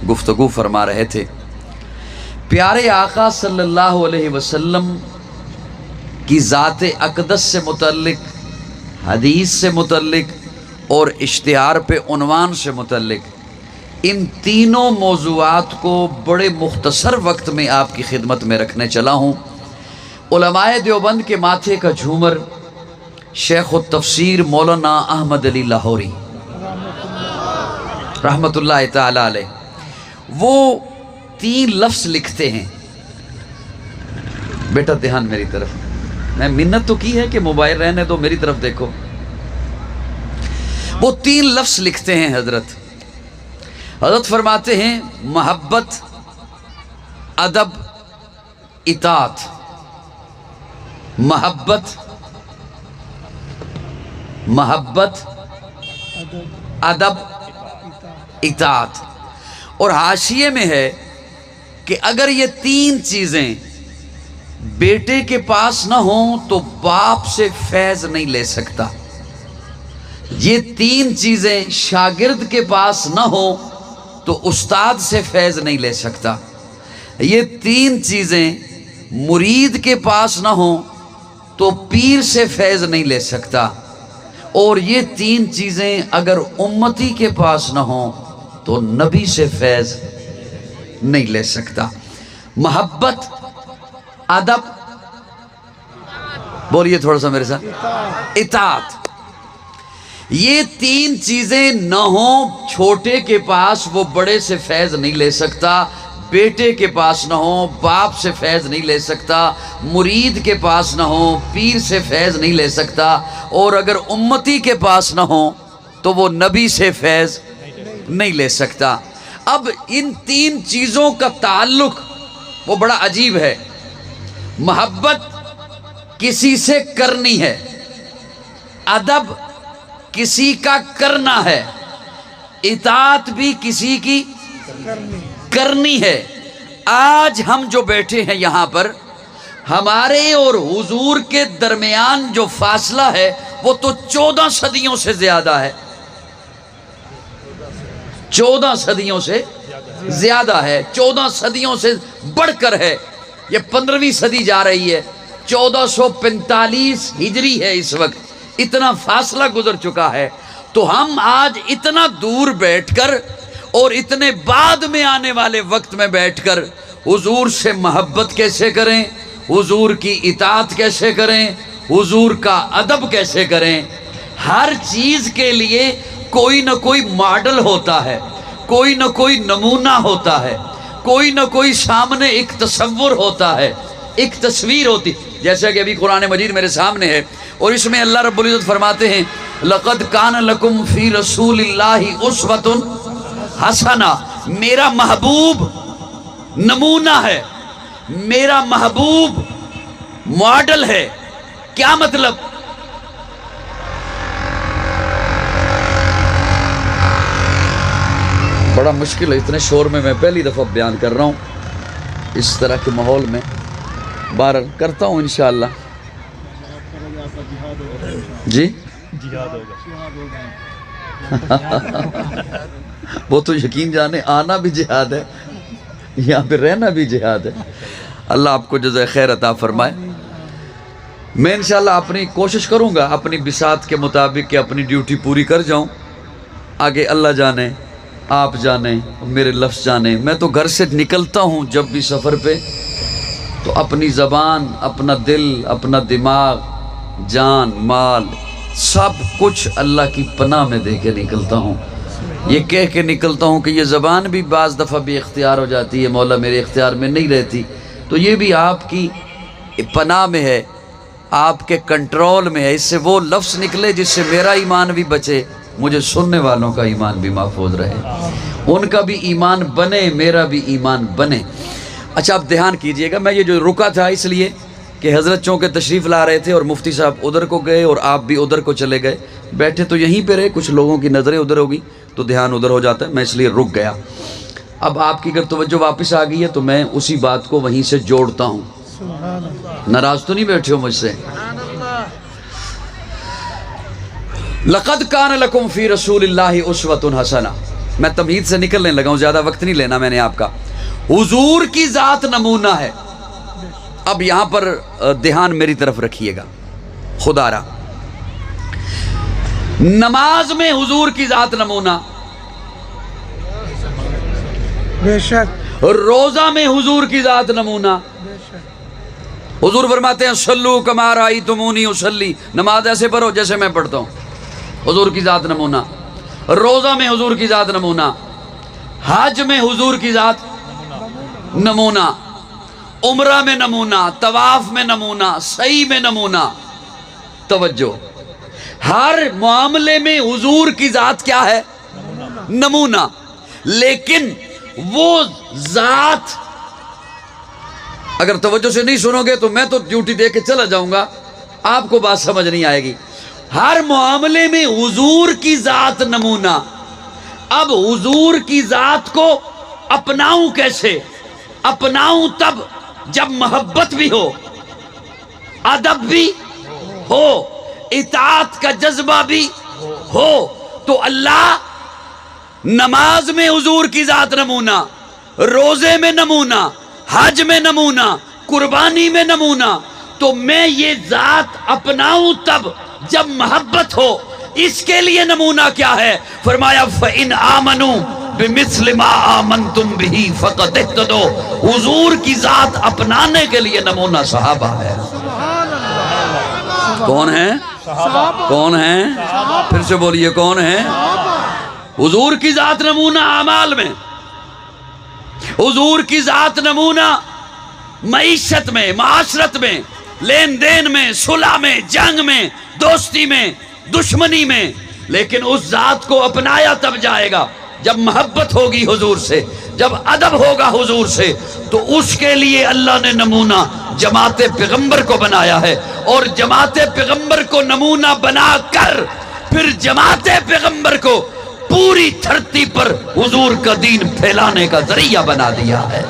گفتگو فرما رہے تھے۔ پیارے آقا صلی اللہ علیہ وسلم کی ذات اقدس سے متعلق، حدیث سے متعلق اور اشتہار پہ عنوان سے متعلق ان تینوں موضوعات کو بڑے مختصر وقت میں آپ کی خدمت میں رکھنے چلا ہوں۔ علماء دیوبند کے ماتھے کا جھومر شیخ التفسیر مولانا احمد علی لاہوری رحمت اللہ تعالی علیہ، وہ 3 لفظ لکھتے ہیں۔ بیٹا دھیان میری طرف، میں منت تو کی ہے کہ موبائل رہنے دو، میری طرف دیکھو۔ وہ 3 لفظ لکھتے ہیں حضرت فرماتے ہیں محبت، ادب، اطاعت۔ محبت، ادب، اطاعت۔ اور حاشیے میں ہے کہ اگر یہ 3 چیزیں بیٹے کے پاس نہ ہوں تو باپ سے فیض نہیں لے سکتا۔ یہ 3 چیزیں شاگرد کے پاس نہ ہوں تو استاد سے فیض نہیں لے سکتا۔ یہ 3 چیزیں مرید کے پاس نہ ہوں تو پیر سے فیض نہیں لے سکتا، اور یہ 3 چیزیں اگر امتی کے پاس نہ ہوں تو نبی سے فیض نہیں لے سکتا۔ محبت، ادب، بولیے تھوڑا سا میرے ساتھ، اطاعت۔ یہ 3 چیزیں نہ ہوں چھوٹے کے پاس وہ بڑے سے فیض نہیں لے سکتا، بیٹے کے پاس نہ ہو باپ سے فیض نہیں لے سکتا، مرید کے پاس نہ ہو پیر سے فیض نہیں لے سکتا، اور اگر امتی کے پاس نہ ہو تو وہ نبی سے فیض نہیں لے سکتا۔ اب ان 3 چیزوں کا تعلق وہ بڑا عجیب ہے۔ محبت کسی سے کرنی ہے، ادب کسی کا کرنا ہے، اطاعت بھی کسی کی کرنی ہے۔ آج ہم جو بیٹھے ہیں یہاں پر، ہمارے اور حضور کے درمیان جو فاصلہ ہے وہ تو 14 صدیوں سے زیادہ ہے، 14 صدیوں سے زیادہ ہے، 14 صدیوں سے بڑھ کر ہے۔ یہ 15ویں صدی جا رہی ہے، 1445 ہجری ہے اس وقت، اتنا فاصلہ گزر چکا ہے۔ تو ہم آج اتنا دور بیٹھ کر اور اتنے بعد میں آنے والے وقت میں بیٹھ کر حضور سے محبت کیسے کریں، حضور کی اطاعت کیسے کریں، حضور کا ادب کیسے کریں، ہر چیز کے لیے کوئی نہ کوئی ماڈل ہوتا ہے، کوئی نہ کوئی نمونہ ہوتا ہے، کوئی نہ کوئی سامنے ایک تصور ہوتا ہے، ایک تصویر ہوتی، جیسا کہ ابھی قرآن مجید میرے سامنے ہے، اور اس میں اللہ رب العزت فرماتے ہیں لَقَدْ كَانَ لَكُمْ فِي رَسُولِ اللَّهِ أُسْوَةٌ حَسَنَةٌ۔ میرا محبوب نمونہ ہے، میرا محبوب ماڈل ہے۔ کیا مطلب؟ بڑا مشکل ہے اتنے شور میں پہلی دفعہ بیان کر رہا ہوں اس طرح کے ماحول میں، بہرحال کرتا ہوں انشاءاللہ۔ جی جہاد ہوگا، وہ تو یقین جانے آنا بھی جہاد ہے، یہاں پہ رہنا بھی جہاد ہے۔ اللہ آپ کو جزائے خیر عطا فرمائے۔ میں انشاءاللہ اپنی کوشش کروں گا اپنی بساط کے مطابق کہ اپنی ڈیوٹی پوری کر جاؤں، آگے اللہ جانے، آپ جانے، میرے لفظ جانے۔ میں تو گھر سے نکلتا ہوں جب بھی سفر پہ تو اپنی زبان، اپنا دل، اپنا دماغ، جان، مال، سب کچھ اللہ کی پناہ میں دے کے نکلتا ہوں۔ یہ کہہ کے نکلتا ہوں کہ یہ زبان بھی بعض دفعہ بھی اختیار ہو جاتی ہے، مولا میرے اختیار میں نہیں رہتی، تو یہ بھی آپ کی پناہ میں ہے، آپ کے کنٹرول میں ہے۔ اس سے وہ لفظ نکلے جس سے میرا ایمان بھی بچے، مجھے سننے والوں کا ایمان بھی محفوظ رہے، ان کا بھی ایمان بنے، میرا بھی ایمان بنے۔ اچھا آپ دھیان کیجئے گا، میں یہ جو رکا تھا اس لیے کہ حضرت چونکہ تشریف لا رہے تھے اور مفتی صاحب ادھر کو گئے اور آپ بھی ادھر کو چلے گئے، بیٹھے تو یہیں پہ رہے، کچھ لوگوں کی نظریں ادھر ہوگی تو دھیان ادھر ہو جاتا ہے، میں اس لیے رک گیا۔ اب آپ کی اگر توجہ واپس آ گئی ہے تو میں اسی بات کو وہیں سے جوڑتا ہوں، ناراض تو نہیں بیٹھے ہو مجھ سے؟ لَقَدْ كَانَ لَكُمْ فِي رَسُولِ اللَّهِ أُسْوَةٌ حَسَنَةٌ۔ میں تمہید سے نکلنے لگا ہوں، زیادہ وقت نہیں لینا میں نے آپ کا. حضور کی ذات نمونہ ہے. اب یہاں پر دھیان میری طرف رکھیے گا خدا را. نماز میں حضور کی ذات نمونہ، بے شک روزہ میں حضور کی ذات نمونہ. حضور فرماتے ہیں صلو کما رأیتمونی اصلی، نماز ایسے پڑھو جیسے میں پڑھتا ہوں. حضور کی ذات نمونہ. روزہ میں حضور کی ذات نمونہ. حج میں حضور کی ذات نمونہ. عمرہ میں نمونہ، طواف میں نمونہ، سعی میں نمونہ. توجہ، ہر معاملے میں حضور کی ذات کیا ہے؟ نمونہ. لیکن وہ ذات، اگر توجہ سے نہیں سنو گے تو میں تو ڈیوٹی دے کے چلا جاؤں گا، آپ کو بات سمجھ نہیں آئے گی. ہر معاملے میں حضور کی ذات نمونہ. اب حضور کی ذات کو اپناؤں کیسے؟ اپناؤں تب جب محبت بھی ہو، ادب بھی ہو، اطاعت کا جذبہ بھی ہو. تو اللہ نماز میں حضور کی ذات نمونہ، روزے میں نمونہ، حج میں نمونہ، قربانی میں نمونہ. تو میں یہ ذات اپناؤں تب جب محبت ہو. اس کے لیے نمونہ کیا ہے؟ فرمایا فَإِنْ آمَنُوا بِمِثْلِ مَا آمَنْتُمْ بِهِ فَقَدْ اهْتَدَوْا. حضور کی ذات اپنانے کے لیے نمونہ صحابہ ہے. کون ہیں؟ کون ہیں؟ پھر سے بولیے کون ہیں؟ حضور کی ذات نمونہ اعمال میں، حضور کی ذات نمونہ معیشت میں، معاشرت میں، لین دین میں، صلح میں، جنگ میں، دوستی میں، دشمنی میں. لیکن اس ذات کو اپنایا تب جائے گا جب محبت ہوگی حضور سے، جب ادب ہوگا حضور سے. تو اس کے لیے اللہ نے نمونہ جماعت پیغمبر کو بنایا ہے. اور جماعت پیغمبر کو نمونہ بنا کر پھر جماعت پیغمبر کو پوری دھرتی پر حضور کا دین پھیلانے کا ذریعہ بنا دیا ہے.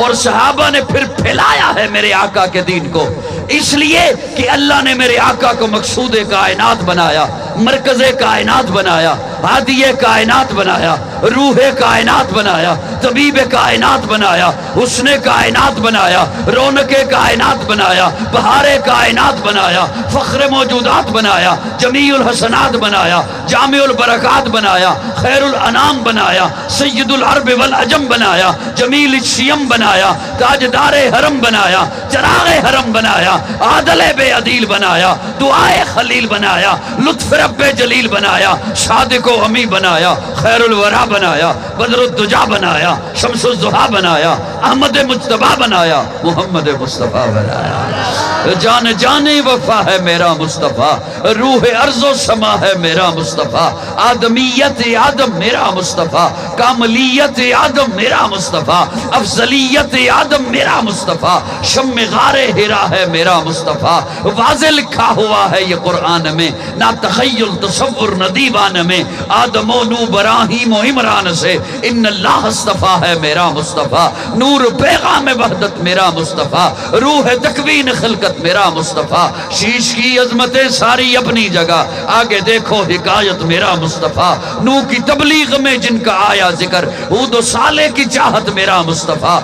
اور صحابہ نے پھر پھیلایا ہے میرے آقا کے دین کو، اس لیے کہ اللہ نے میرے آقا کو مقصود کائنات بنایا، مرکز کائنات بنایا، ہادی کائنات بنایا، روح کائنات بنایا، طبیب کائنات بنایا، حسن کائنات بنایا، رونق کائنات بنایا، بہار کائنات بنایا، فخر موجودات بنایا، جمیع الحسنات بنایا، جامع البرکات بنایا، خیر الانام بنایا، سید العرب والعجم بنایا، جمیل الشیم بنایا، تاجدار حرم بنایا، چراغ حرم بنایا، عادل بے عدیل بنایا، دعائے خلیل بنایا، لطف رب جلیل بنایا، صادق و امی بنایا، خیر الورا بنایا، بدر الدجا بنایا، شمس الضحا بنایا، احمد مجتبی بنایا، محمد مصطفیٰ بنایا. جان جان وفا ہے میرا مصطفیٰ، روح ارض و سما ہے میرا مصطفیٰ، آدمیت آدم میرا مصطفیٰ، کاملیت آدم میرا مصطفیٰ، افضلیت آدم میرا مصطفیٰ، شم غار ہرا ہے میرا مصطفیٰ. واضح لکھا ہوا ہے یہ قرآن میں، نہ تخیل تصور نہ دیوان میں. آدم و نو براہیم و عمران سے ان اللہ اصطفیٰ ہے میرا مصطفیٰ. نور پیغام وحدت میرا مصطفیٰ، روح تکوین خلقت میرا مصطفیٰ. شیش کی عظمتیں ساری اپنی جگہ، آگے دیکھو حکایت میرا مصطفیٰ. نو کی تبلیغ میں جن کا آیا ذکر، ہود و صالح کی چاہت میرا مصطفیٰ.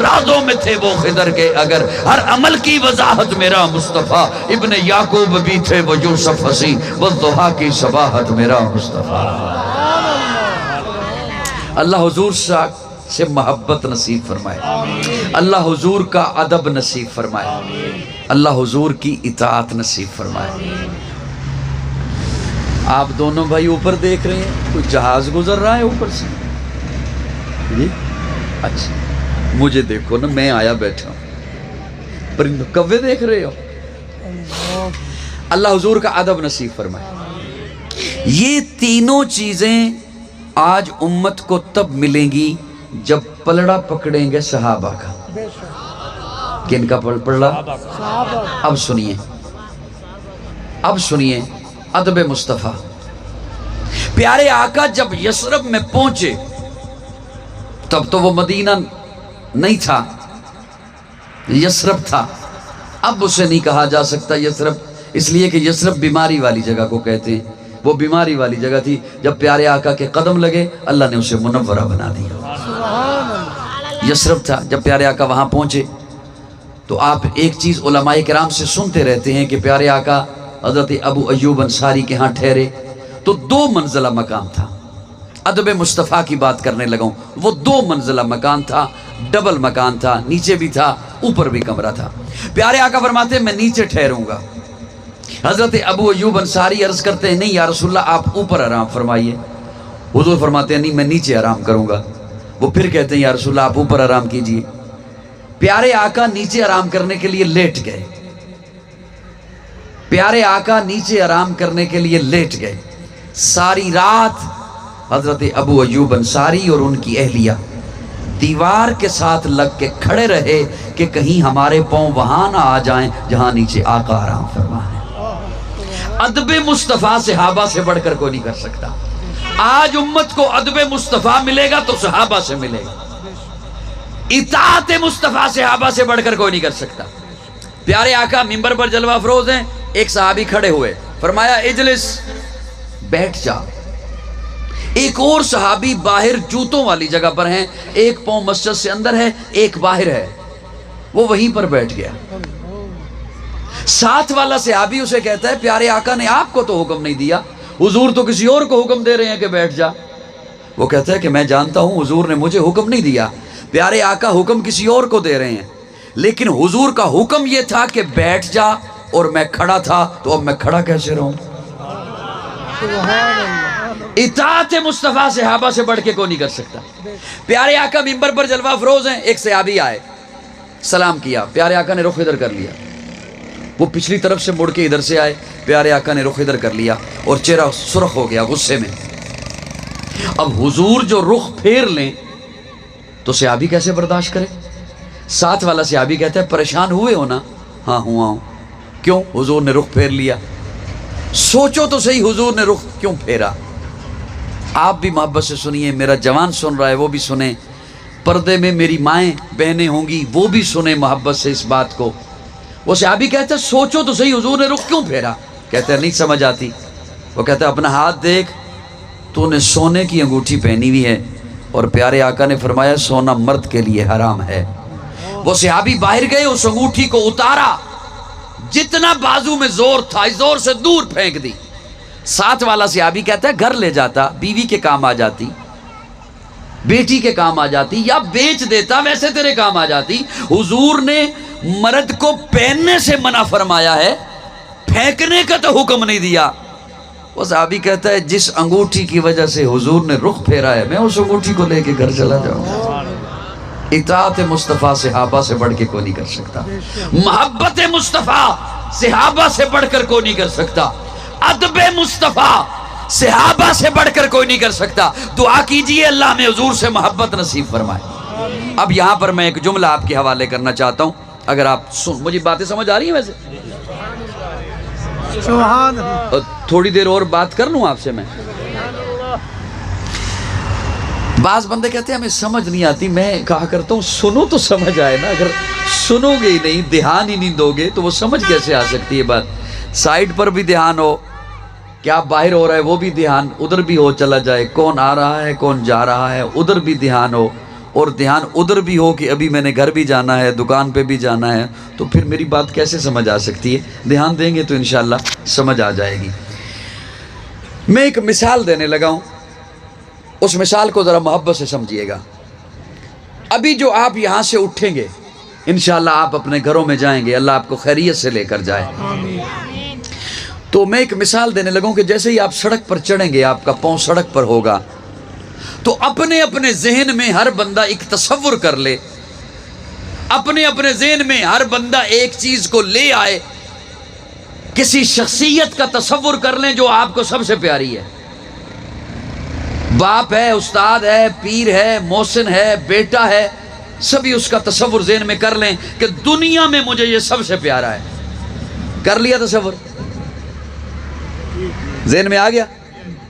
رازوں میں تھے وہ خضر کے اگر، ہر عمل کی وضاحت میرا مصطفیٰ. ابن یعقوب بھی تھے وہ یوسف ہنسی، والضحیٰ کی صباحت میرا مصطفیٰ. اللہ حضور سے محبت نصیب فرمائے، اللہ حضور کا ادب نصیب فرمائے، اللہ حضور کی اطاعت نصیب فرمائے. آپ دونوں بھائی اوپر دیکھ رہے ہیں، کوئی جہاز گزر رہا ہے اوپر سے جی؟ اچھا مجھے دیکھو نا، میں آیا بیٹھا ہوں، پرندوں کوے دیکھ رہے ہو. اللہ حضور کا ادب نصیب فرمائے. یہ تینوں چیزیں آج امت کو تب ملیں گی جب پلڑا پکڑیں گے صحابہ کا. کن کا پلڑا؟ اب سنیے، اب سنیے ادب مصطفیٰ. پیارے آقا جب یثرب میں پہنچے تب تو وہ مدینہ نہیں تھا، یثرب تھا. اب اسے نہیں کہا جا سکتا یثرب، اس لیے کہ یثرب بیماری والی جگہ کو کہتے ہیں. وہ بیماری والی جگہ تھی. جب پیارے آقا کے قدم لگے اللہ نے اسے منورہ بنا دیا. یثرب تھا. جب پیارے آقا وہاں پہنچے تو آپ ایک چیز علماء کرام سے سنتے رہتے ہیں کہ پیارے آقا حضرت ابو ایوب انصاری کے ہاں ٹھہرے تو 2 منزلہ مکان تھا. ادب مصطفیٰ کی بات کرنے لگا ہوں. وہ 2 منزلہ مکان تھا, ڈبل مکان تھا, نیچے بھی تھا اوپر بھی کمرہ تھا. پیارے آقا فرماتے ہیں میں نیچے ٹھہروں گا. حضرت ابو ایوب انصاری عرض کرتے ہیں نہیں یا رسول اللہ آپ اوپر آرام فرمائیے. حضور فرماتے ہیں نہیں میں نیچے آرام کروں گا. وہ پھر کہتے ہیں یا رسول اللہ آپ اوپر آرام کیجئے. پیارے آقا نیچے آرام کرنے کے لیے لیٹ گئے. پیارے آقا نیچے آرام کرنے کے لیے لیٹ گئے. ساری رات حضرت ابو ایوب انصاری اور ان کی اہلیہ دیوار کے ساتھ لگ کے کھڑے رہے کہ کہیں ہمارے پاؤں وہاں نہ آ جائیں جہاں نیچے آقا آرام فرمائے. ادب مصطفیٰ صحابہ سے بڑھ کر کوئی نہیں کر سکتا. آج امت کو ادب مصطفیٰ ملے گا تو صحابہ سے ملے گا. اطاعت مصطفیٰ صحابہ سے بڑھ کر کوئی نہیں کر سکتا. پیارے آقا منبر پر جلوہ افروز ہیں. ایک صحابی کھڑے ہوئے, فرمایا اجلس, بیٹھ جا. ایک اور صحابی باہر جوتوں والی جگہ پر ہیں, ایک پاؤں مسجد سے اندر ہے ایک باہر ہے, وہ وہیں پر بیٹھ گیا. ساتھ والا صحابی اسے کہتا ہے پیارے آقا نے آپ کو تو حکم نہیں دیا, حضور تو کسی اور کو حکم دے رہے ہیں کہ بیٹھ جا. وہ کہتا ہے کہ میں جانتا ہوں حضور نے مجھے حکم نہیں دیا, پیارے آقا حکم کسی اور کو دے رہے ہیں, لیکن حضور کا حکم یہ تھا کہ بیٹھ جا اور میں کھڑا تھا تو اب میں کھڑا کیسے رہوں. اطاعت مصطفیٰ صحابہ سے بڑھ کے کوئی نہیں کر سکتا. پیارے آقا منبر پر جلوہ افروز ہیں. ایک صحابی آئے, سلام کیا, پیارے آقا نے رخ ادھر کر لیا. وہ پچھلی طرف سے مڑ کے ادھر سے آئے, پیارے آقا نے رخ ادھر کر لیا اور چہرہ سرخ ہو گیا غصے میں. اب حضور جو رخ پھیر لیں تو صحابی کیسے برداشت کرے. ساتھ والا صحابی کہتا ہے پریشان ہوئے ہو نا. ہاں ہوا ہوں. کیوں؟ حضور نے رخ پھیر لیا. سوچو تو صحیح حضور نے رخ کیوں پھیرا. آپ بھی محبت سے سنیے, میرا جوان سن رہا ہے وہ بھی سنیں, پردے میں میری مائیں بہنیں ہوں گی وہ بھی سنیں محبت سے اس بات کو. وہ صحابی کہتا ہے سوچو تو صحیح حضور نے رخ کیوں پھیرا. کہتا ہے نہیں سمجھ آتی. وہ کہتا ہے اپنا ہاتھ دیکھ, تو نے سونے کی انگوٹھی پہنی ہوئی ہے اور پیارے آقا نے فرمایا سونا مرد کے لیے حرام ہے. وہ صحابی باہر گئے, اس انگوٹھی کو اتارا, جتنا بازو میں زور تھا اس زور سے دور پھینک دی. ساتھ والا صحابی کہتا ہے گھر لے جاتا, بیوی کے کام آ جاتی, بیٹی کے کام آ جاتی, یا بیچ دیتا ویسے تیرے کام آ جاتی. حضور نے مرد کو پہننے سے منع فرمایا ہے, پھینکنے کا تو حکم نہیں دیا. وہ صحابی کہتا ہے جس انگوٹھی کی وجہ سے حضور نے رخ پھیرا ہے میں اس انگوٹھی کو لے کے گھر چلا جاؤں. اطاعت مصطفیٰ صحابہ سے بڑھ کے کوئی نہیں کر سکتا. محبت مصطفیٰ صحابہ سے بڑھ کر کوئی نہیں کر سکتا. ادب مصطفیٰ صحابہ سے بڑھ کر کوئی نہیں کر سکتا. دعا کیجئے اللہ میں حضور سے محبت نصیب فرمائے. اب یہاں پر میں ایک جملہ آپ کے حوالے کرنا چاہتا ہوں, اگر آپ مجھے باتیں سمجھ آ رہی ہیں. ویسے سبحان اللہ. تھوڑی دیر اور بات کر لوں آپ سے میں. بعض بندے کہتے ہیں ہمیں سمجھ نہیں آتی. میں کہا کرتا ہوں سنو تو سمجھ آئے نا. اگر سنو گے ہی نہیں, دھیان ہی نہیں دو گے تو وہ سمجھ کیسے آ سکتی ہے بات. سائڈ پر بھی دھیان ہو, کیا باہر ہو رہا ہے وہ بھی دھیان ادھر بھی ہو چلا جائے, کون آ رہا ہے کون جا رہا ہے ادھر بھی دھیان ہو, اور دھیان ادھر بھی ہو کہ ابھی میں نے گھر بھی جانا ہے دکان پہ بھی جانا ہے, تو پھر میری بات کیسے سمجھ آ سکتی ہے. دھیان دیں گے تو انشاءاللہ سمجھ آ جائے گی. میں ایک مثال دینے لگا ہوں, اس مثال کو ذرا محبت سے سمجھیے گا. ابھی جو آپ یہاں سے اٹھیں گے انشاءاللہ آپ اپنے گھروں میں جائیں گے, اللہ آپ کو خیریت سے لے کر جائے. تو میں ایک مثال دینے لگا ہوں کہ جیسے ہی آپ سڑک پر چڑھیں گے, آپ کا پاؤں سڑک پر ہوگا, تو اپنے اپنے ذہن میں ہر بندہ ایک تصور کر لے, اپنے اپنے ذہن میں ہر بندہ ایک چیز کو لے آئے, کسی شخصیت کا تصور کر لیں جو آپ کو سب سے پیاری ہے. باپ ہے, استاد ہے, پیر ہے, محسن ہے, بیٹا ہے, سبھی اس کا تصور ذہن میں کر لیں کہ دنیا میں مجھے یہ سب سے پیارا ہے. کر لیا تصور؟ ذہن میں آ گیا؟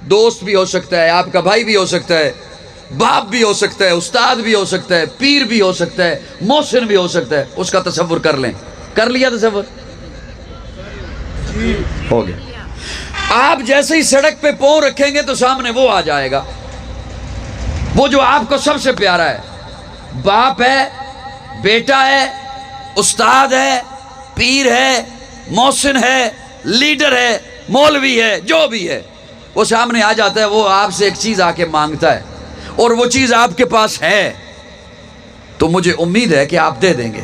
دوست بھی ہو سکتا ہے, آپ کا بھائی بھی ہو سکتا ہے, باپ بھی ہو سکتا ہے, استاد بھی ہو سکتا ہے, پیر بھی ہو سکتا ہے, محسن بھی ہو سکتا ہے. اس کا تصور کر لیں. کر لیا تصور؟ ہو گیا. آپ جیسے ہی سڑک پہ پاؤں رکھیں گے تو سامنے وہ آ جائے گا، وہ جو آپ کو سب سے پیارا ہے، باپ ہے، بیٹا ہے، استاد ہے، پیر ہے، محسن ہے، لیڈر ہے، مولوی ہے، جو بھی ہے، وہ سامنے آ جاتا ہے، وہ آپ سے ایک چیز آ کے مانگتا ہے اور وہ چیز آپ کے پاس ہے تو مجھے امید ہے کہ آپ دے دیں گے۔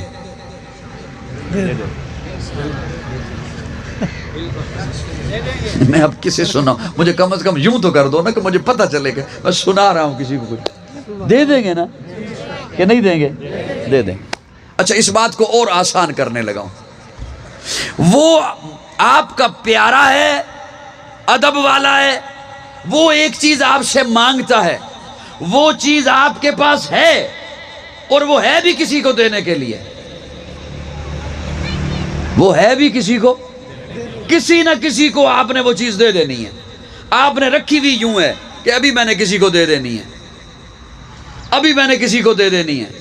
میں اب کسی سنا مجھے کم از کم یوں تو کر دو نا کہ مجھے پتہ چلے کہ میں سنا رہا ہوں کسی کو کچھ۔ دے دیں گے نا کہ نہیں دیں گے؟ دے دیں گے۔ اچھا اس بات کو اور آسان کرنے لگا ہوں، وہ آپ کا پیارا ہے، ادب والا ہے، وہ ایک چیز آپ سے مانگتا ہے، وہ چیز آپ کے پاس ہے اور وہ ہے بھی کسی کو دینے کے لیے، وہ ہے بھی کسی کو، کسی نہ کسی کو آپ نے وہ چیز دے دینی ہے۔ آپ نے رکھی ہوئی یوں ہے کہ ابھی میں نے کسی کو دے دینی ہے، ابھی میں نے کسی کو دے دینی ہے،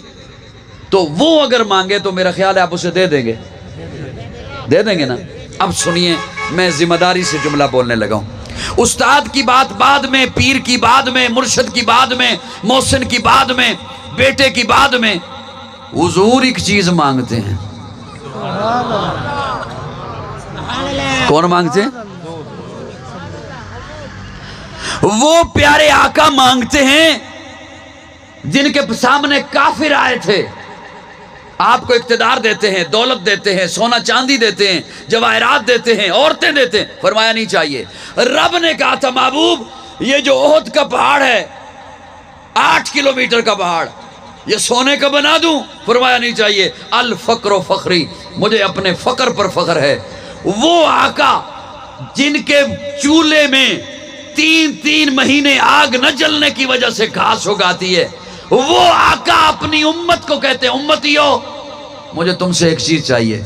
تو وہ اگر مانگے تو میرا خیال ہے آپ اسے دے دیں گے، دے دیں گے نا۔ اب سنیے، میں ذمہ داری سے جملہ بولنے لگا ہوں۔ استاد کی بات بعد میں، پیر کی بعد میں، مرشد کی بعد میں، محسن کی بعد میں، بیٹے کی بعد میں، حضور ایک چیز مانگتے ہیں۔ کون مانگتے ہیں؟ وہ پیارے آقا مانگتے ہیں جن کے سامنے کافر آئے تھے، آپ کو اقتدار دیتے ہیں، دولت دیتے ہیں، سونا چاندی دیتے ہیں، جواہرات دیتے ہیں، عورتیں دیتے ہیں، فرمایا نہیں چاہیے۔ رب نے کہا تھا محبوب یہ جو احد کا پہاڑ ہے 8 کلومیٹر کا پہاڑ یہ سونے کا بنا دوں؟ فرمایا نہیں چاہیے۔ الفقر و فخری، مجھے اپنے فقر پر فخر ہے۔ وہ آقا جن کے چولہے میں 3 مہینے آگ نہ جلنے کی وجہ سے گھاس اگاتی ہے، وہ آقا اپنی امت کو کہتے ہیں امتیو مجھے تم سے ایک چیز چاہیے۔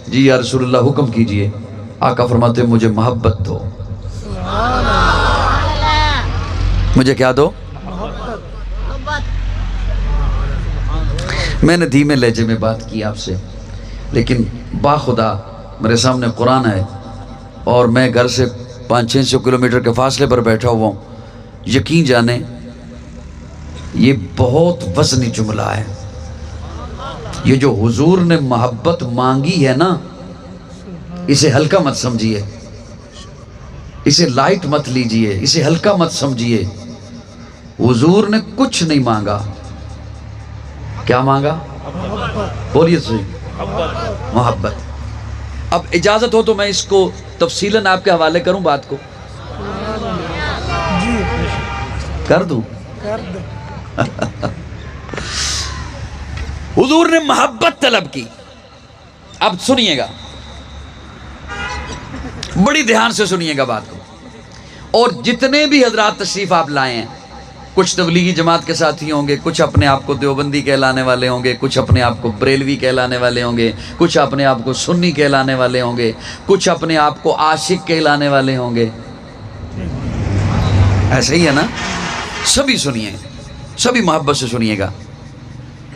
جی یا رسول اللہ حکم کیجئے۔ آقا فرماتے ہیں مجھے محبت دو۔ مجھے کیا دو؟ میں نے دھیمے لہجے میں بات کی آپ سے، لیکن باخدا میرے سامنے قرآن ہے اور میں گھر سے 500-600 کلومیٹر کے فاصلے پر بیٹھا ہوا ہوں۔ یقین جانیں یہ بہت وزنی جملہ ہے۔ یہ جو حضور نے محبت مانگی ہے نا، اسے ہلکا مت سمجھیے، اسے لائٹ مت لیجئے، اسے ہلکا مت سمجھیے۔ حضور نے کچھ نہیں مانگا۔ کیا مانگا؟ بولیے صحیح، محبت۔ اب اجازت ہو تو میں اس کو تفصیلاً آپ کے حوالے کروں بات کو؟ کر دوں؟ حضور نے محبت طلب کی۔ اب سنیے گا، بڑی دھیان سے سنیے گا بات کو، اور جتنے بھی حضرات تشریف آپ لائے ہیں، کچھ تبلیغی جماعت کے ساتھی ہوں گے، کچھ اپنے آپ کو دیوبندی کہلانے والے ہوں گے، کچھ اپنے آپ کو بریلوی کہلانے والے ہوں گے، کچھ اپنے آپ کو سنی کہلانے والے ہوں گے، کچھ اپنے آپ کو عاشق کہلانے والے ہوں گے۔ ایسے ہی ہے نا؟ سبھی سنیے، سبھی محبت سے سنیے گا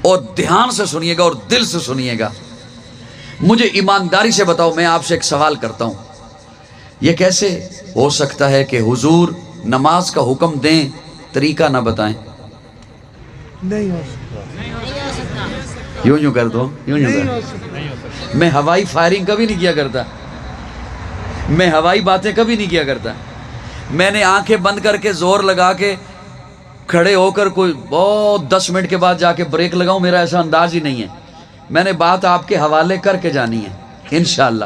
اور دھیان سے سنیے گا اور دل سے سنیے گا۔ مجھے ایمانداری سے بتاؤ، میں آپ سے ایک سوال کرتا ہوں، یہ کیسے ہو سکتا ہے کہ حضور نماز کا حکم دیں طریقہ نہ بتائیں؟ نہیں ہو سکتا، یوں کر دو، یوں نہیں کر ہو دو۔ سکتا۔ میں ہوائی فائرنگ کبھی نہیں کیا کرتا، میں ہوائی باتیں کبھی نہیں کیا کرتا۔ میں نے آنکھیں بند کر کے زور لگا کے کھڑے ہو کر کوئی بہت 10 منٹ کے بعد جا کے بریک لگاؤں، میرا ایسا انداز ہی نہیں ہے۔ میں نے بات آپ کے حوالے کر کے جانی ہے انشاءاللہ۔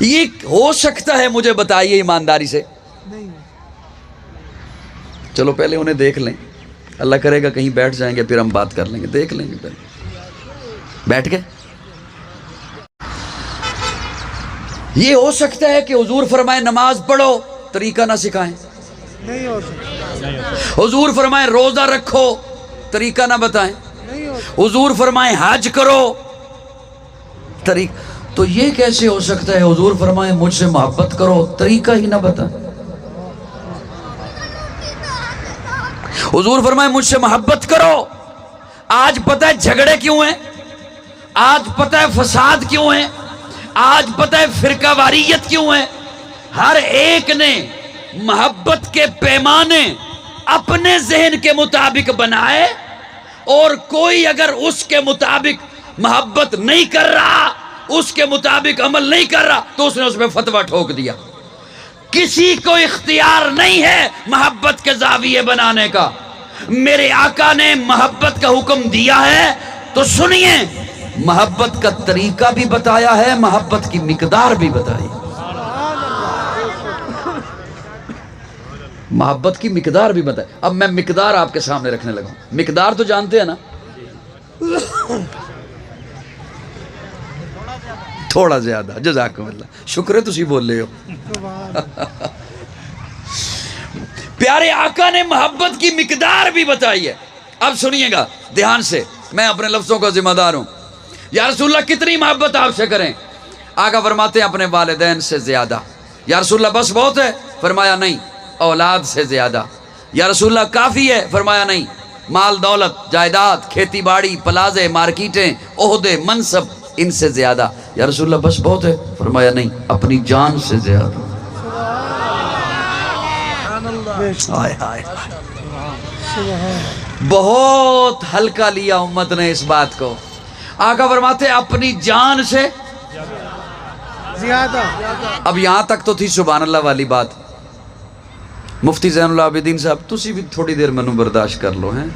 یہ ہو سکتا ہے، مجھے بتائیے ایمانداری سے۔ نہیں چلو پہلے انہیں دیکھ لیں، اللہ کرے گا کہیں بیٹھ جائیں گے پھر ہم بات کر لیں گے، دیکھ لیں گے پہلے۔ بیٹھ گئے؟ یہ ہو سکتا ہے کہ حضور فرمائے نماز پڑھو طریقہ نہ سکھائیں، نہیں ہو سکتا، حضور فرمائے روزہ رکھو طریقہ نہ بتائیں، نہیں ہو سکتا۔ حضور فرمائے حج کرو طریقہ، تو یہ کیسے ہو سکتا ہے حضور فرمائے مجھ سے محبت کرو طریقہ ہی نہ بتائیں؟ حضور فرمائے مجھ سے محبت کرو۔ آج پتہ ہے جھگڑے کیوں ہیں؟ آج پتہ ہے فساد کیوں ہیں؟ آج پتہ ہے فرقہ واریت کیوں ہے؟ ہر ایک نے محبت کے پیمانے اپنے ذہن کے مطابق بنائے، اور کوئی اگر اس کے مطابق محبت نہیں کر رہا، اس کے مطابق عمل نہیں کر رہا، تو اس نے اس پہ فتویٰ ٹھوک دیا۔ کسی کو اختیار نہیں ہے محبت کے زاویے بنانے کا۔ میرے آقا نے محبت کا حکم دیا ہے تو سنیے، محبت کا طریقہ بھی بتایا ہے، محبت کی مقدار بھی بتائی۔ محبت کی مقدار بھی بتائی۔ اب میں مقدار آپ کے سامنے رکھنے لگا ہوں۔ مقدار تو جانتے ہیں نا؟ تھوڑا زیادہ، جزاکم اللہ، شکر ہے تسی بول رہے ہو۔ پیارے آقا نے محبت کی مقدار بھی بتائی ہے۔ اب سنیے گا دھیان سے، میں اپنے لفظوں کا ذمہ دار ہوں۔ یا رسول اللہ کتنی محبت آپ سے کریں؟ آقا فرماتے ہیں اپنے والدین سے زیادہ۔ یا رسول اللہ بس بہت ہے؟ فرمایا نہیں، اولاد سے زیادہ۔ یا رسول اللہ کافی ہے؟ فرمایا نہیں، مال دولت، جائیداد، کھیتی باڑی، پلازے، مارکیٹیں، عہدے، منصب، ان سے زیادہ۔ یا رسول اللہ بس بہت ہے؟ فرمایا نہیں، اپنی جان سے زیادہ۔ ہائے ہائے، بہت ہلکا لیا امت نے اس بات کو۔ آقا فرماتے ہیں اپنی جان سے زیادہ۔ اب یہاں تک تو تھی سبحان اللہ والی بات۔ مفتی زین العابدین صاحب تسی بھی تھوڑی دیر منو برداشت کر لو ہیں،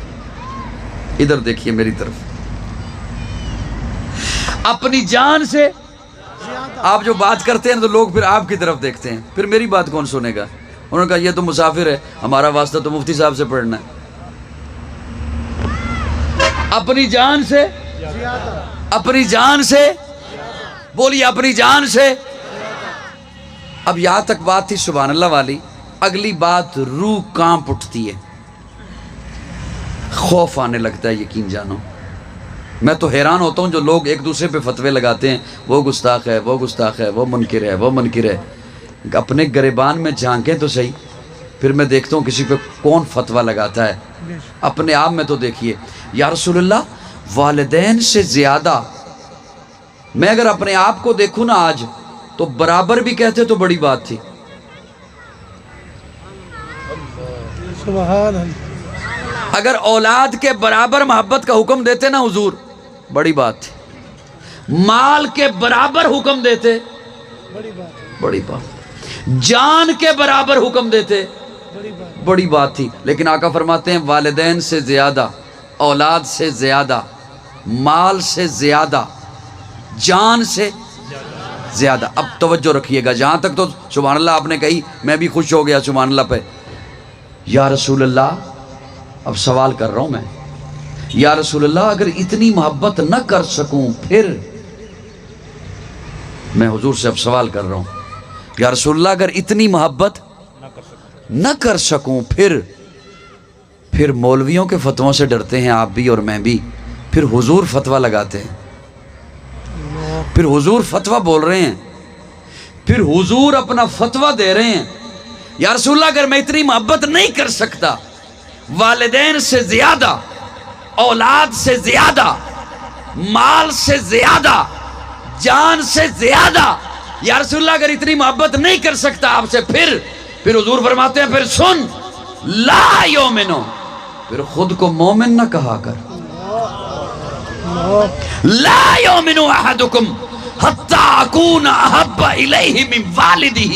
ادھر دیکھیے میری طرف۔ اپنی جان سے آپ جو بات کرتے ہیں تو لوگ پھر آپ کی طرف دیکھتے ہیں، پھر میری بات کون سنے گا؟ انہوں نے کہا یہ تو مسافر ہے، ہمارا واسطہ تو مفتی صاحب سے پڑھنا ہے۔ اپنی جان سے، اپنی جان سے بولیے، اپنی جان سے۔ اب یہاں تک بات تھی سبحان اللہ والی، اگلی بات روح کانپ اٹھتی ہے، خوف آنے لگتا ہے، یقین جانو۔ میں تو حیران ہوتا ہوں جو لوگ ایک دوسرے پہ فتوے لگاتے ہیں، وہ گستاخ ہے، وہ گستاخ ہے، وہ منکر ہے، وہ منکر ہے۔ اپنے گریبان میں جھانکیں تو صحیح، پھر میں دیکھتا ہوں کسی پہ کون فتویٰ لگاتا ہے۔ اپنے آپ میں تو دیکھیے، یا رسول اللہ والدین سے زیادہ، میں اگر اپنے آپ کو دیکھوں نا آج تو برابر بھی کہتے تو بڑی بات تھی۔ سبحان اللہ۔ اگر اولاد کے برابر محبت کا حکم دیتے نا حضور، بڑی بات تھی۔ مال کے برابر حکم دیتے، بڑی بات، بڑی بات۔ جان کے برابر حکم دیتے، بڑی بات۔ بڑی بات تھی۔ لیکن آقا فرماتے ہیں والدین سے زیادہ، اولاد سے زیادہ، مال سے زیادہ، جان سے زیادہ۔ اب توجہ رکھیے گا، جہاں تک تو سبحان اللہ آپ نے کہی میں بھی خوش ہو گیا سبحان اللہ پہ۔ یا رسول اللہ، اب سوال کر رہا ہوں میں، یا رسول اللہ اگر اتنی محبت نہ کر سکوں پھر؟ میں حضور سے اب سوال کر رہا ہوں، یا رسول اللہ اگر اتنی محبت نہ کر سکوں پھر مولویوں کے فتووں سے ڈرتے ہیں آپ بھی اور میں بھی، پھر حضور فتویٰ لگاتے ہیں، پھر حضور فتویٰ بول رہے ہیں، پھر حضور اپنا فتویٰ دے رہے ہیں۔ یا رسول اللہ اگر میں اتنی محبت نہیں کر سکتا، والدین سے زیادہ، اولاد سے زیادہ، مال سے زیادہ، جان سے زیادہ، یا رسول اللہ اگر اتنی محبت نہیں کر سکتا آپ سے پھر حضور فرماتے ہیں پھر سن، لا یومنو، پھر خود کو مومن نہ کہا کر۔ لا یومنو احدکم حتی اکون احب الیہ من والدہ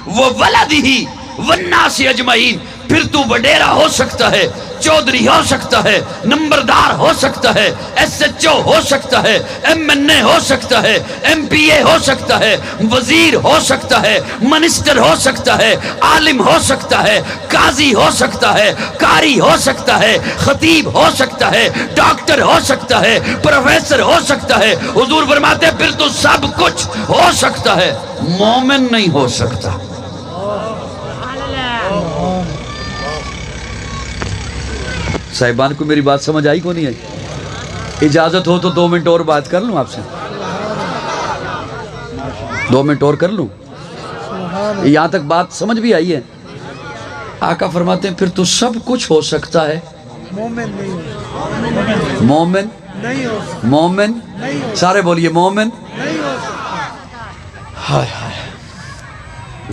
وولدہ والناس اجمعین۔ پھر تو وڈیرا ہو سکتا ہے، چودھری ہو سکتا ہے، نمبردار ہو سکتا ہے، ایس ایچ او ہو سکتا ہے، ایم این اے ہو سکتا ہے، ایم پی اے ہو سکتا ہے، وزیر ہو سکتا ہے، منسٹر ہو سکتا ہے، عالم ہو سکتا ہے، قاضی ہو سکتا ہے، قاری ہو سکتا ہے، خطیب ہو سکتا ہے، ڈاکٹر ہو سکتا ہے، پروفیسر ہو سکتا ہے۔ حضور فرماتے ہیں پھر تو سب کچھ ہو سکتا ہے، مومن نہیں ہو سکتا۔ صاحبان کو میری بات سمجھ آئی کو نہیں آئی؟ اجازت ہو تو 2 منٹ اور بات کر لوں آپ سے، 2 منٹ اور کر لوں؟ یہاں تک بات سمجھ بھی آئی ہے؟ آقا فرماتے ہیں پھر تو سب کچھ ہو سکتا ہے، مومن نہیں ہو، مومن نہیں ہو، مومن، نہیں ہو، سارے بولیے مومن نہیں ہو سکتا۔ ہائے ہائے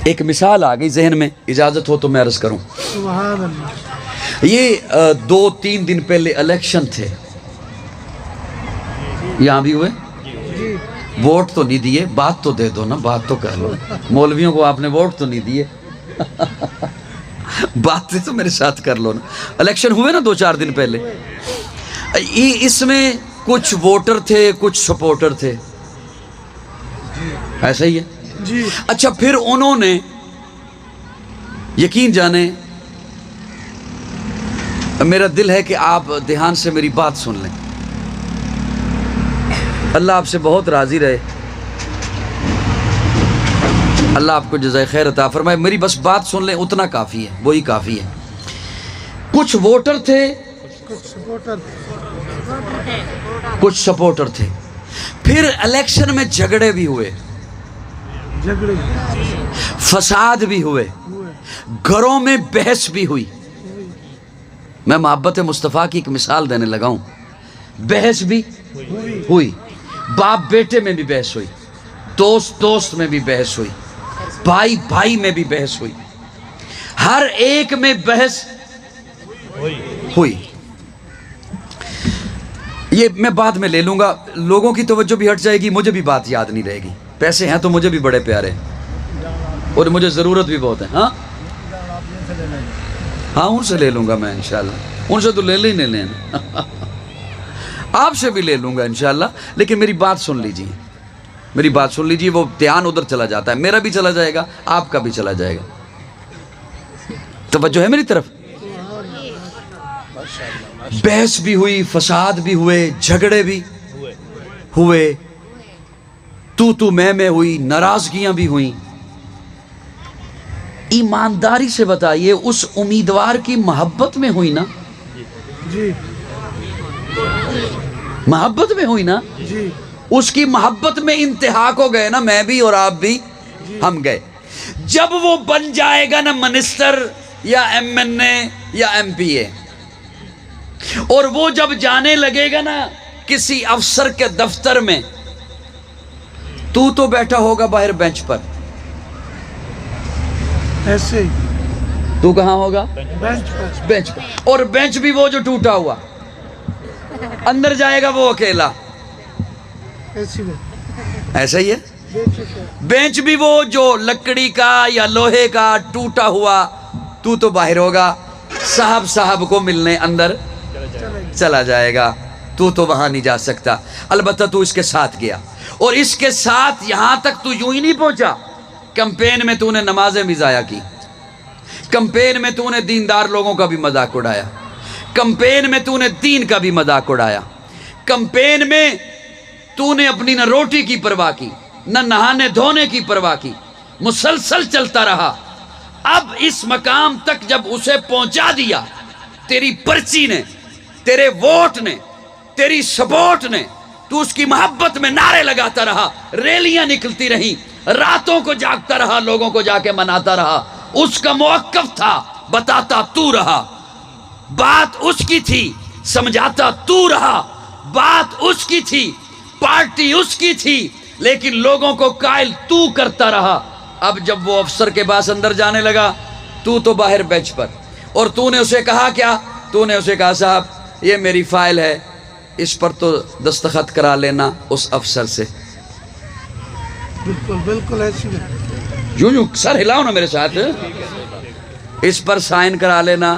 ایک مثال آ گئی ذہن میں, اجازت ہو تو میں عرض کروں. سبحان اللہ. یہ 2-3 دن پہلے الیکشن تھے, یہاں بھی ہوئے. جی ووٹ تو نہیں دیے, بات تو دے دو نا, بات تو کہہ لو. مولویوں کو آپ نے ووٹ تو نہیں دیے, بات تو میرے ساتھ کر لو نا. الیکشن ہوئے نا 2-4 دن پہلے. اس میں کچھ ووٹر تھے, کچھ سپورٹر تھے, ایسا ہی ہے. جی اچھا پھر انہوں نے, یقین جانے میرا دل ہے کہ آپ دھیان سے میری بات سن لیں, اللہ آپ سے بہت راضی رہے, اللہ آپ کو جزائے خیر عطا فرمائے. میری بس بات سن لیں, اتنا کافی ہے, وہی کافی ہے. کچھ ووٹر تھے, کچھ سپورٹر کچھ سپورٹر تھے. پھر الیکشن میں جھگڑے بھی ہوئے, جھگڑے فساد بھی ہوئے, ہوئے. گھروں میں بحث بھی ہوئی. میں محبت مصطفیٰ کی ایک مثال دینے لگا ہوں. بحث بھی ہوئی, باپ بیٹے میں بھی بحث ہوئی, دوست دوست میں بھی بحث ہوئی, بھائی بھائی میں بھی بحث ہوئی, ہر ایک میں بحث ہوئی. یہ میں بعد میں لے لوں گا, لوگوں کی توجہ بھی ہٹ جائے گی, مجھے بھی بات یاد نہیں رہے گی. پیسے ہیں تو مجھے بھی بڑے پیارے اور مجھے ضرورت بھی بہت ہے. ہاں ہاں ان سے لے لوں گا میں انشاءاللہ, ان سے تو لے لینا, آپ سے بھی لے لوں گا انشاءاللہ. لیکن میری بات سن لیجیے, میری بات سن لیجیے. وہ دھیان ادھر چلا جاتا ہے, میرا بھی چلا جائے گا, آپ کا بھی چلا جائے گا. توجہ ہے میری طرف. بحث بھی ہوئی, فساد بھی ہوئے, جھگڑے بھی ہوئے, تو میں ہوئی, ناراضگیاں بھی ہوئیں. ایمانداری سے بتائیے, اس امیدوار کی محبت میں ہوئی نا, جی محبت میں ہوئی نا, جی اس کی محبت میں انتہا کو گئے نا, میں بھی اور آپ بھی, ہم گئے. جب وہ بن جائے گا نا منسٹر یا ایم این اے یا ایم پی اے, اور وہ جب جانے لگے گا نا کسی افسر کے دفتر میں, تو بیٹھا ہوگا باہر بینچ پر. ایسے ہی تو کہاں ہوگا؟ بینچ پر. بینچ پر. اور بینچ بھی وہ جو ٹوٹا ہوا, اندر جائے گا وہ اکیلا. ایسی میں ایسا ہی ہے. بینچ پر. بینچ بھی وہ جو لکڑی کا یا لوہے کا ٹوٹا ہوا, تو باہر ہوگا, صاحب کو ملنے اندر چلا جائے گا. تو وہاں نہیں جا سکتا. البتہ تو اس کے ساتھ گیا, اور اس کے ساتھ یہاں تک تو یوں ہی نہیں پہنچا. کمپین میں تو نے نمازیں بھی ضائع کی, کمپین میں تو نے دیندار لوگوں کا بھی مذاق اڑایا, کمپین میں تو نے دین کا بھی مذاق اڑایا, کمپین میں تو نے اپنی نہ روٹی کی پرواہ کی, نہ نہانے دھونے کی پرواہ کی, مسلسل چلتا رہا. اب اس مقام تک جب اسے پہنچا دیا, تیری پرچی نے, تیرے ووٹ نے, تیری سپورٹ نے, تو اس کی محبت میں نعرے لگاتا رہا, ریلیاں نکلتی رہیں, راتوں کو جاگتا رہا, لوگوں کو جا کے مناتا رہا. اس کا موقف تھا, بتاتا تو رہا, بات اس کی تھی, سمجھاتا تو رہا, بات اس کی تھی, پارٹی اس کی تھی, لیکن لوگوں کو قائل تو کرتا رہا. اب جب وہ افسر کے پاس اندر جانے لگا, تو باہر بینچ پر, اور تو نے اسے کہا کیا؟ تو نے اسے کہا صاحب یہ میری فائل ہے, اس پر تو دستخط کرا لینا اس افسر سے. بالکل بالکل ایسی میں. یوں سر ہلاؤ نا میرے ساتھ, اس پر سائن کرا لینا,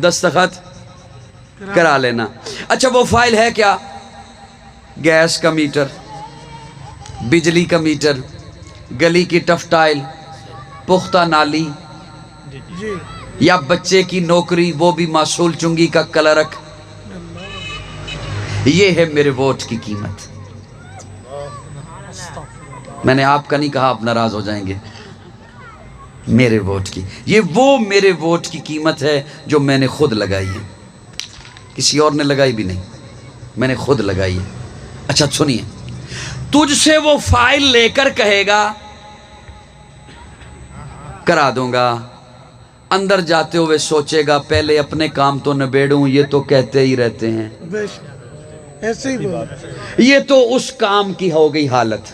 دستخط کرا لینا. اچھا وہ فائل ہے کیا؟ گیس کا میٹر, بجلی کا میٹر, گلی کی ٹف ٹائل, پختہ نالی, جی یا بچے کی نوکری, وہ بھی معسول چنگی کا کلرک. یہ ہے میرے ووٹ کی قیمت. میں نے آپ کا نہیں کہا, آپ ناراض ہو جائیں گے. میرے ووٹ کی, یہ وہ میرے ووٹ کی قیمت ہے جو میں نے خود لگائی ہے, کسی اور نے لگائی بھی نہیں, میں نے خود لگائی ہے. اچھا سنیے, تجھ سے وہ فائل لے کر کہے گا کرا دوں گا, اندر جاتے ہوئے سوچے گا پہلے اپنے کام تو نبیڑوں, یہ تو کہتے ہی رہتے ہیں. بے شک ایسے ہی بات. یہ تو اس کام کی ہو گئی حالت.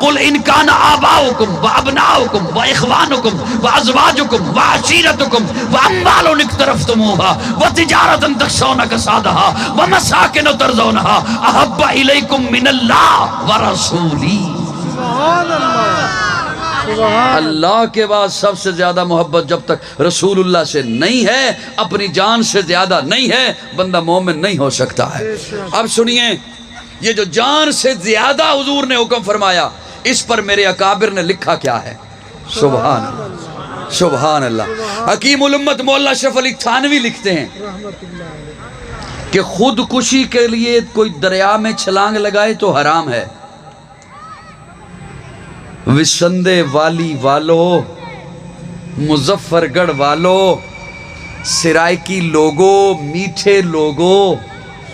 قل ان کان آباؤکم وابناؤکم واخوانکم وازواجکم وعشیرتکم واموال اقترفتموها وتجارۃ تخشون کسادها ومساکن ترضونها احب الیکم من اللہ ورسولہ۔ سبحان اللہ، سبحان اللہ کے بعد سب سے زیادہ محبت جب تک رسول اللہ سے نہیں ہے، اپنی جان سے زیادہ نہیں ہے، بندہ مومن نہیں ہو سکتا ہے۔ اب سنیے، یہ جو جان سے زیادہ حضور نے حکم فرمایا، اس پر میرے اکابر نے لکھا کیا ہے؟ سبحان اللہ، سبحان اللہ۔ حکیم الامت مولانا اشرف علی تھانوی لکھتے ہیں رحمت اللہ علیہ۔ کہ خودکشی کے لیے کوئی دریا میں چھلانگ لگائے تو حرام ہے۔ وسندے والی والو، مظفر گڑھ والو، سرائکی لوگو، میٹھے لوگو،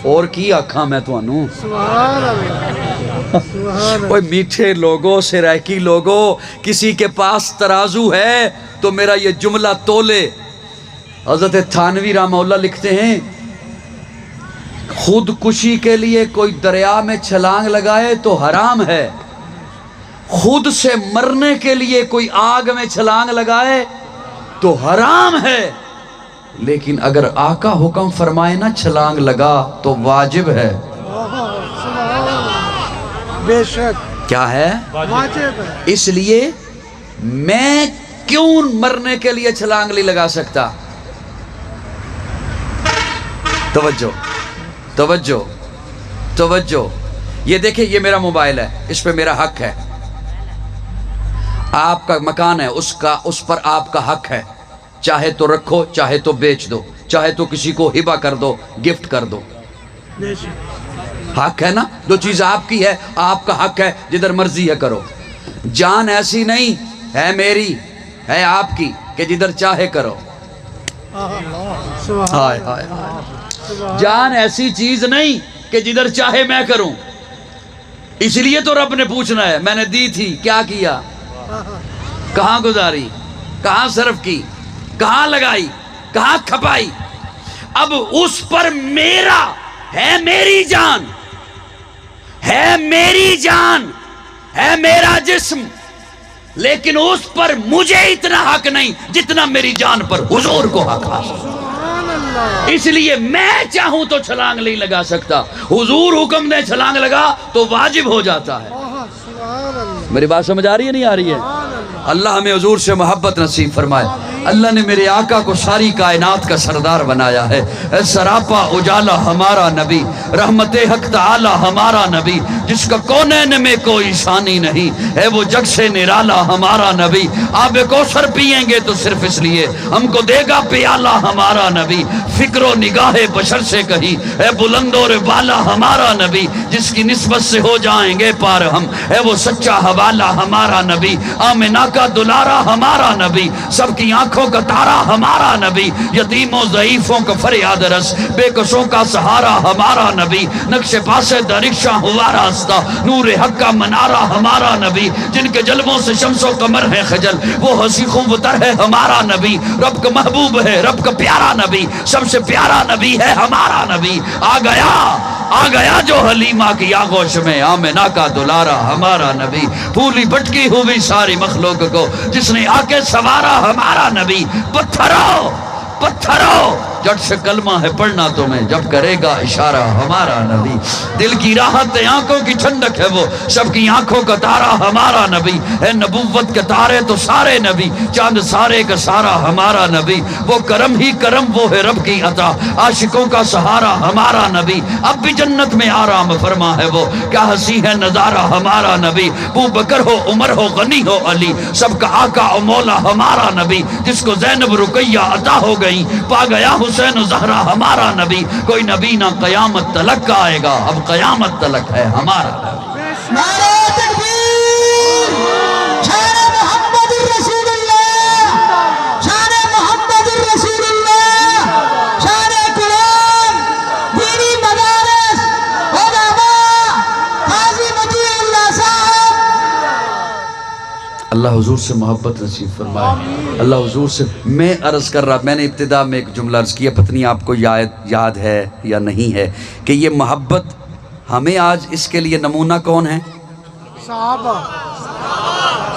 اور کی آکھاں میں تو انہوں سبحان اللہ، سبحان اللہ۔ اوہ میٹھے لوگو، سرائکی لوگو، کسی کے پاس ترازو ہے تو میرا یہ جملہ تولے۔ حضرت تھانوی رحمہ اللہ لکھتے ہیں خودکشی کے لیے کوئی دریا میں چھلانگ لگائے تو حرام ہے، خود سے مرنے کے لیے کوئی آگ میں چھلانگ لگائے تو حرام ہے، لیکن اگر آقا حکم فرمائے نا چھلانگ لگا تو واجب ہے۔ سبحان اللہ، بے شک کیا ہے؟ واجب ہے۔ اس لیے میں کیوں مرنے کے لیے چھلانگ نہیں لگا سکتا؟ توجہ توجہ توجہ، یہ دیکھیں، یہ میرا موبائل ہے، اس پہ میرا حق ہے، آپ کا مکان ہے، اس پر آپ کا حق ہے، چاہے تو رکھو، چاہے تو بیچ دو، چاہے تو کسی کو ہبہ کر دو، گفٹ کر دو، بے شک حق ہے نا؟ جو چیز آپ کی ہے، آپ کا حق ہے، جدھر مرضی ہے کرو۔ جان ایسی نہیں ہے میری، ہے آپ کی، کہ جدھر چاہے کرو۔ سبحان ہائے ہائے ہائے، جان ایسی چیز نہیں کہ جدھر چاہے میں کروں، اس لیے تو رب نے پوچھنا ہے، میں نے دی تھی کیا کیا، کہاں گزاری، کہاں صرف کی، کہاں لگائی، کہاں کھپائی۔ اب اس پر میرا ہے، میری جان ہے، میری جان ہے، میرا جسم، لیکن اس پر مجھے اتنا حق نہیں جتنا میری جان پر حضور کو حق ہے۔ سبحان اللہ، اس لیے میں چاہوں تو چھلانگ نہیں لگا سکتا، حضور حکم دے چھلانگ لگا تو واجب ہو جاتا ہے۔ سبحان اللہ، میری بات سمجھ آ رہی ہے نہیں آ رہی ہے؟ اللہ ہمیں حضور سے محبت نصیب فرمائے۔ اللہ نے میرے آقا کو ساری کائنات کا سردار بنایا ہے، اے سراپا اجالا ہمارا نبی، رحمت حق تعالی ہمارا نبی، جس کا کونین میں کوئی ثانی نہیں، ہے وہ جگ سے نرالا ہمارا نبی۔ آب کوثر پئیں گے تو صرف اس لیے ہم کو دے گا پیالہ ہمارا نبی، فکر و نگاہ بشر سے کہیں اے بلند اور بالا ہمارا نبی، جس کی نسبت سے ہو جائیں گے پار ہم، ہے وہ سچا حوالہ ہمارا نبی، آمنہ کا دلارا ہمارا نبی، سب کی آنکھوں کا تارا ہمارا نبی، یتیموں ضعیفوں کا فریاد رس، بے کسوں کا سہارا ہمارا نبی، نقش پاسے درکشاں ہوا راستہ، نور حق کا منارہ ہمارا نبی، جن کے جلووں سے شمس و قمر ہے خجل، وہ حسی خوبتر ہے ہمارا نبی، رب کا محبوب ہے، رب کا پیارا نبی، سب سے پیارا نبی ہے ہمارا نبی۔ آ گیا جو حلیمہ کی آغوش میں، آمنہ کا دلارا ہمارا نبی، پھولی بھٹکی ہوئی ساری مخلوق کو جس نے آ کے سوارا ہمارا نبی۔ پتھرو جٹ سے کلمہ ہے پڑھنا تمہیں، جب کرے گا اشارہ ہمارا نبی، دل کی راحت آنکھوں کی ٹھنڈک ہے وہ، سب کی آنکھوں کا تارا ہمارا نبی، ہے نبوت کے تارے تو سارے نبی، چاند سارے کا سارا ہمارا نبی، وہ کرم ہی کرم، وہ ہے رب کی عطا، عاشقوں کا سہارا ہمارا نبی، اب بھی جنت میں آرام فرما ہے وہ، کیا ہنسی ہے نظارہ ہمارا نبی، ابو بکر ہو، عمر ہو، غنی ہو، علی، سب کا آقا و مولا ہمارا نبی، جس کو زینب رقیہ عطا ہو گئی، پا گیا حسین و زہرا ہمارا نبی، کوئی نبی نہ قیامت تلک کا آئے گا، اب قیامت تلک ہے ہمارا نبی۔ نعرہ تکبیر، شان محمد الرسول اللہ، شان محمد الرسول اللہ، شان قرآن، دینی مدارس، علماء، قاضی مطیع اللہ صاحب۔ اللہ حضور سے محبت نصیب فرمائے، اللہ حضور سے۔ میں عرض کر رہا، میں نے ابتدا میں ایک جملہ عرض کیا، پتہ نہیں آپ کو یاد ہے یا نہیں ہے، کہ یہ محبت ہمیں آج اس کے لیے نمونہ کون ہے؟ صحابہ،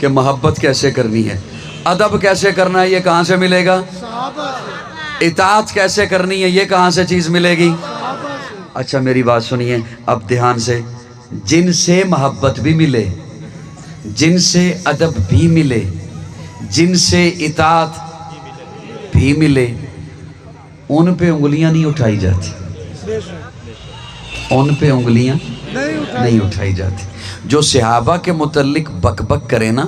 کہ محبت کیسے کرنی ہے، ادب کیسے کرنا ہے، یہ کہاں سے ملے گا؟ اطاعت کیسے کرنی ہے، یہ کہاں سے چیز ملے گی؟ اچھا میری بات سنیے اب دھیان سے، جن سے محبت بھی ملے، جن سے ادب بھی ملے، جن سے اطاعت بھی ملے، ان پہ انگلیاں نہیں اٹھائی جاتی، ان پہ انگلیاں نہیں اٹھائی جاتی۔ جو صحابہ کے متعلق بک بک کرے نا